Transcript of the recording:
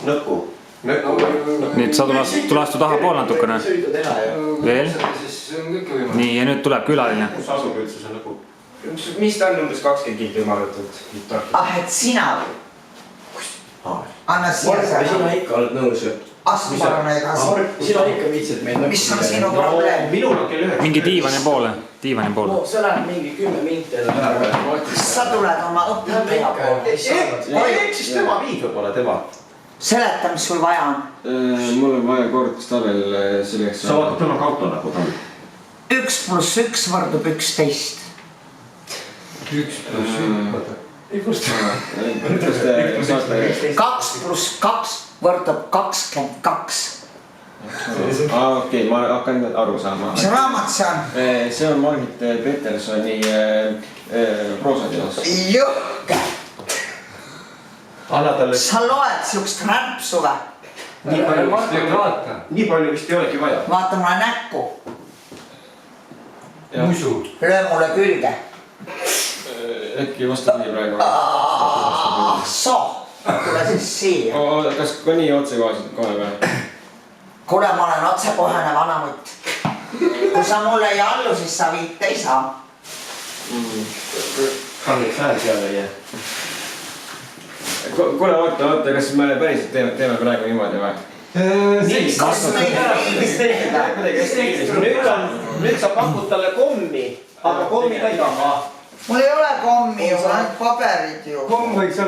Nõku. Nüüd sa tulastu taha pool natukene. Veel. Nii, ja nüüd tuleb külaline. Kus asub üldse see nõku? Mis ta on umbes 20 kilti ümardatud? Et sina või? Anna siia seda. Sina ikka oled nõus. Astu palun edasi. Sina ikka viitsid meid Mis on sinu probleem? Minul on kell 9. Mingi diivani poole. Diivani poole. No see läheb mingi 10 minti. Sa tuled oma õppija poole. Siis tema viib võib-olla tema. Seleta, mis sul vaja on. Mul on vaja korrutustabel selleks. Sa vaatad tema kauta nagu tal. 1 + 1 võrdub 11. 1 + 1. Kuidas te saate? 2 + 2 võrdub 22. Okei, ma hakkan aru saama. Mis raamat see on? See on Margit Petersoni proosateos. Jõhke! Anna talle. Sa loed siukest rämpsu või? Nii palju vist ei olegi vaja. Vaata mulle näkku. Musu. Löö mulle külge. Äkki vastab nii praegu. Tule siis siia. Kas ka nii otsekohaselt kohe või? Kuule, ma olen otsekohene vanamutt. Kui sa mulle ei allu, siis sa viid ei saa. Kanniks hääl seal ei jää. Kuule, oota, kas me päriselt teeme praegu niimoodi või? Kas meil teeda? Nüüd sa pakud talle kommi, aga kommi ka ei taha. Mul ei ole kommi ju, ainult paberid ju. Komm võiks olla